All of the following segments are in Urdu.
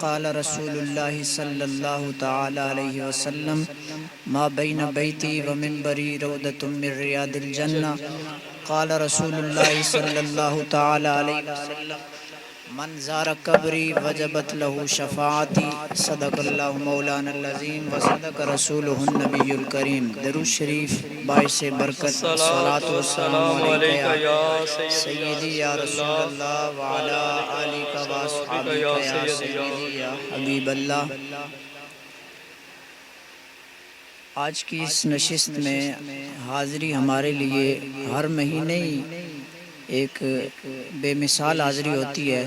قال رسول اللہ صلی اللہ تعالی علیہ وسلم ما بین بیتی و منبری روضۃ من ریاض الجنہ قال رسول اللہ صلی اللہ تعالی علیہ وسلم من زار قبری وجبت له شفاعتی صدق اللہ مولانا العظیم و صدق رسولہ النبی الکریم۔ درود شریف باعث برکت، صلاۃ و سلام علیکہ یا سیدی یا رسول اللہ وعلی آلک و اصحابک یا سیدی یا حبیب اللہ۔ آج کی اس نشست میں حاضری ہمارے لیے ہر مہینے ہی ایک بے مثال حاضری ہوتی ہے۔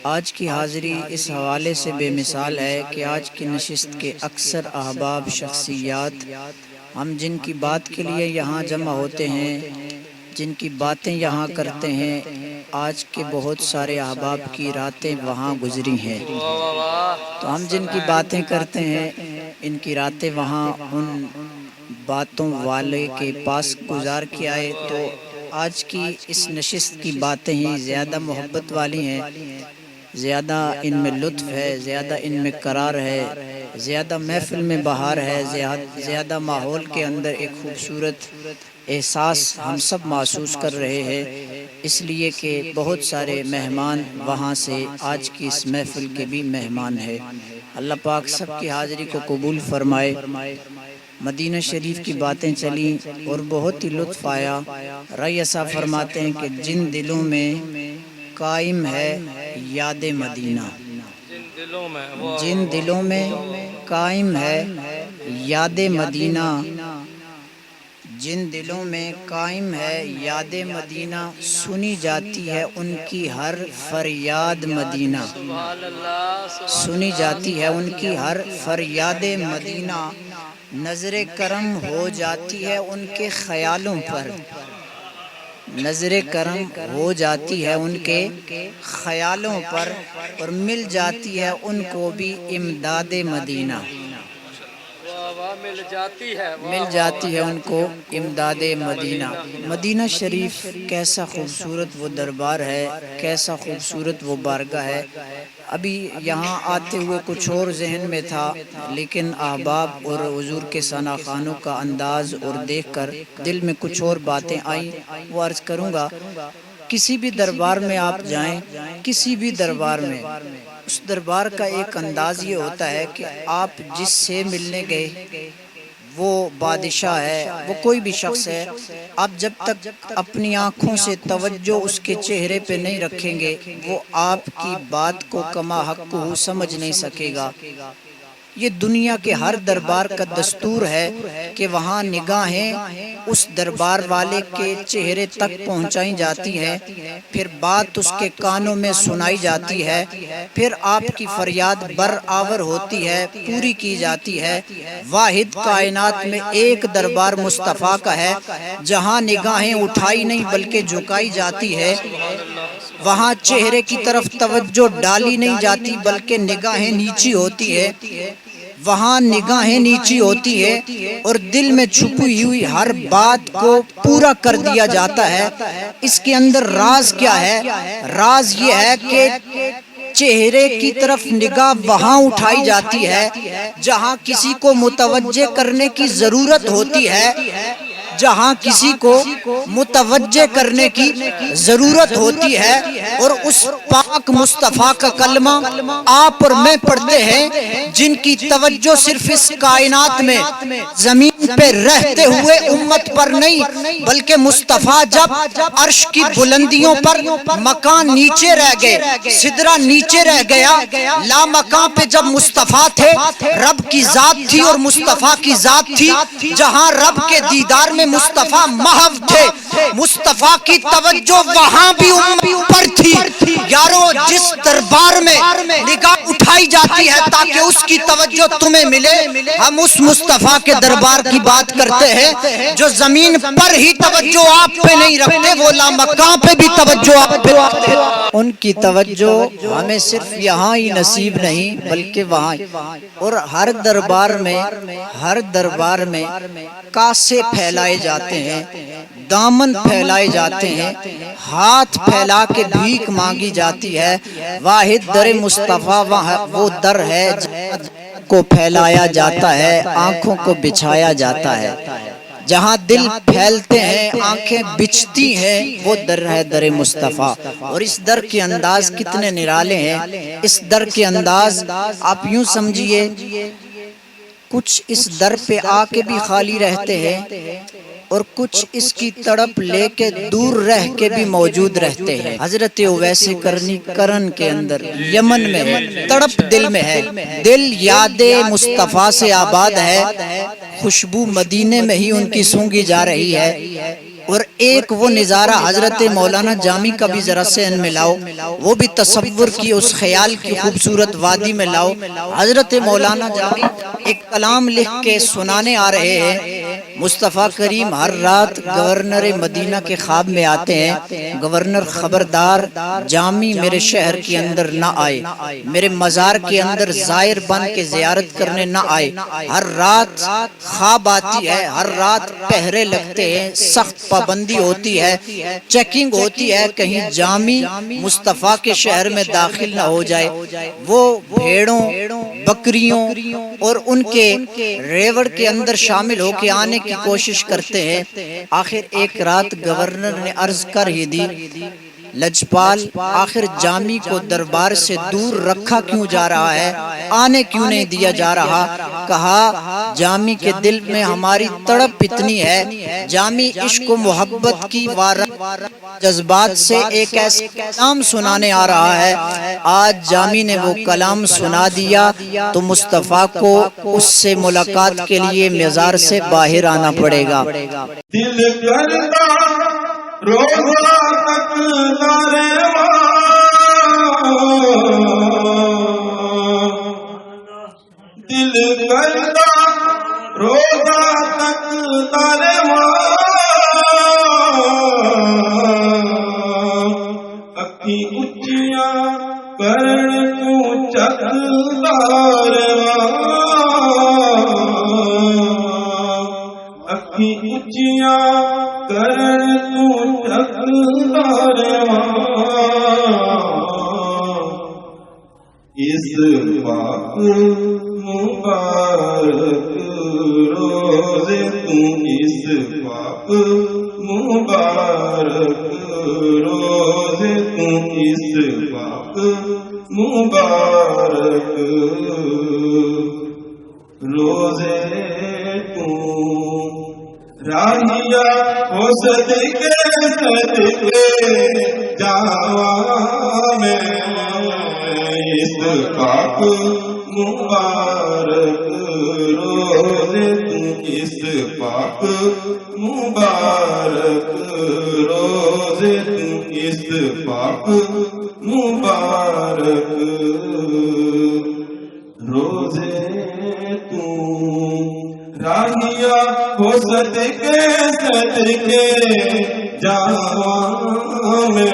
آج کی حاضری اس حوالے سے بے مثال ہے کہ آج کی نشست کے اکثر احباب، شخصیات، ہم جن کی بات کے لیے یہاں جمع ہوتے ہیں، جن کی باتیں یہاں کرتے ہیں، آج کے بہت سارے احباب کی راتیں وہاں گزری ہیں۔ تو ہم جن کی باتیں کرتے ہیں، ان کی راتیں وہاں ان باتوں والے کے پاس گزار کے آئے، تو آج کی اس نشست کی باتیں ہی زیادہ محبت والی ہیں، زیادہ ان میں لطف ہے، زیادہ ان میں قرار ہے، زیادہ محفل میں بہار ہے، زیادہ ماحول کے اندر ایک خوبصورت احساس ہم سب محسوس کر رہے ہیں، اس لیے کہ بہت سارے مہمان وہاں سے آج کی اس محفل کے بھی مہمان ہیں۔ اللہ پاک سب کی حاضری کو قبول فرمائے۔ مدینہ شریف کی باتیں چلیں اور بہت ہی لطف آیا۔ رائے ایسا فرماتے ہیں کہ جن دلوں میں قائم ہے یاد مدینہ، جن دلوں میں قائم ہے یاد مدینہ، جن دلوں میں قائم ہے یاد مدینہ، سنی جاتی ہے ان کی ہر فریاد مدینہ، سنی جاتی ہے ان کی ہر فریاد مدینہ، نظر کرم ہو جاتی ہے ان کے خیالوں پر، نظر کرم ہو جاتی ہے ان کے خیالوں پر، اور مل جاتی ہے ان کو بھی امداد مدینہ، مل جاتی ہے ان کو امداد مدینہ۔ مدینہ شریف کیسا خوبصورت وہ دربار ہے، کیسا خوبصورت وہ بارگاہ ہے۔ ابھی یہاں آتے ہوئے کچھ اور ذہن میں تھا، لیکن احباب اور حضور کے ثنا خوانوں کا انداز اور دیکھ کر دل میں کچھ اور باتیں آئیں، وہ عرض کروں گا۔ کسی بھی دربار میں آپ جائیں، کسی بھی دربار میں، اس دربار کا ایک انداز یہ ہوتا ہے کہ آپ جس سے ملنے گئے وہ بادشاہ ہے، وہ کوئی بھی شخص ہے، آپ جب تک اپنی آنکھوں سے توجہ اس کے چہرے پہ نہیں رکھیں گے، وہ آپ کی بات کو کما حق کو سمجھ نہیں سکے گا۔ یہ دنیا کے ہر دربار کا دستور ہے کہ وہاں نگاہیں اس دربار والے کے چہرے تک پہنچائی جاتی ہیں، پھر بات اس کے کانوں میں سنائی جاتی ہے، پھر آپ کی فریاد برآور ہوتی ہے، پوری کی جاتی ہے۔ واحد کائنات میں ایک دربار مصطفیٰ کا ہے جہاں نگاہیں اٹھائی نہیں بلکہ جھکائی جاتی ہے، وہاں چہرے کی طرف توجہ ڈالی نہیں جاتی بلکہ نگاہیں نیچی ہوتی ہے، وہاں نگاہیں نیچی ہوتی ہے اور دل میں چھپی ہوئی ہر بات کو پورا کر دیا جاتا ہے۔ اس کے اندر راز کیا ہے؟ راز یہ ہے کہ چہرے کی طرف نگاہ وہاں اٹھائی جاتی ہے جہاں کسی کو متوجہ کرنے کی ضرورت ہوتی ہے، جہاں کسی کو متوجہ کرنے کی ضرورت ہوتی ہے، اور اس پاک مصطفیٰ کا کلمہ آپ اور میں پڑھتے ہیں جن کی توجہ صرف اس کائنات میں زمین پہ رہتے ہوئے امت پر نہیں بلکہ مصطفیٰ جب عرش کی بلندیوں پر مکان نیچے رہ گئے، سدرہ نیچے رہ گیا، لا مکان پہ جب مصطفیٰ تھے، رب کی ذات تھی اور مصطفیٰ کی ذات تھی، جہاں رب کے دیدار میں مصطفیٰ محو تھے، مصطفیٰ کی توجہ وہاں بھی امت پر تھی۔ یارو جس دربار میں نگاہ اٹھائی جاتی ہے تاکہ اس کی توجہ تمہیں ملے، ہم اس مصطفیٰ کے دربار کی بات کرتے ہیں جو زمین پر ہی توجہ آپ پہ نہیں رکھتے، وہ لامکان پہ بھی توجہ آپ پہ رکھتے۔ ان کی توجہ ہمیں صرف یہاں ہی نصیب نہیں بلکہ وہاں، اور ہر دربار میں کاسے پھیلائے جاتے ہیں، دامن پھیلائے جاتے ہیں، ہاتھ پھیلا کے بھیک مانگی جاتی ہے۔ واحد در مصطفیٰ وہ در ہے کو پھیلایا جاتا ہے، آنکھوں کو بچھایا جاتا ہے۔ جہاں دل پھیلتے ہیں آنکھیں بچھتی ہیں، وہ در ہے در مصطفیٰ۔ اور اس در کے انداز کتنے نرالے ہیں۔ اس در کے انداز آپ یوں سمجھیے، کچھ اس در پہ آ کے بھی خالی رہتے ہیں اور کچھ اس کی تڑپ لے کے دور رہ کے بھی موجود رہتے ہیں۔ حضرت اویس کرنی کرن کے اندر یمن میں ہے، تڑپ دل میں ہے، دل یاد مصطفیٰ سے آباد ہے، خوشبو مدینے میں ہی ان کی سونگی جا رہی ہے۔ اور ایک وہ نظارہ حضرت مولانا جامی کا بھی ذرا ذہن میں لاؤ، وہ بھی تصور کی اس خیال کی خوبصورت وادی میں لاؤ۔ حضرت مولانا جامی ایک کلام لکھ کے سنانے آ رہے ہیں۔ مصطفیٰ کریم ہر رات گورنر مدینہ کے خواب میں آتے ہیں، گورنر خبردار جامی میرے شہر کے اندر نہ آئے، میرے مزار کے اندر زائر بن کے زیارت کرنے نہ آئے۔ ہر رات خواب آتی ہے، ہر رات پہرے لگتے ہیں، سخت پابندی ہوتی ہے، چیکنگ ہوتی ہے، کہیں جامی مصطفیٰ کے شہر میں داخل نہ ہو جائے۔ وہ بھیڑوں، بکریوں اور ان کے ریوڑ کے اندر شامل ہو کے آنے کی کوشش کرتے ہیں۔ آخر ایک رات گورنر نے عرض کر ہی دی، لجپال آخر جامی کو دربار سے دور رکھا کیوں جا رہا ہے، آنے کیوں نہیں دیا جا رہا؟ کہا جامی کے دل میں ہماری تڑپ اتنی ہے، جامی عشق و محبت کی جذبات سے ایک ایسا کلام سنانے آ رہا ہے۔ آج جامی نے وہ کلام سنا دیا تو مصطفیٰ کو اس سے ملاقات کے لیے مزار سے باہر آنا پڑے گا۔ دل کرتا روزہ تک تارے دل کرتا روزہ تک تارے اکھی اچیاں کرن تو چکدار اکھی اچیاں کرن تو چکدار اس پاک مبارک روزے تم اس پاک مبارک روزے تم اس پاک مبارک روزے تم راہیا ہو صدقے صدقے جاواں میں اس پاک مبارک روزے تم اس پاک مبارک روزے تم اس پاک مبارک روزے تم راہیا ہو صدقے صدقے جاواں میں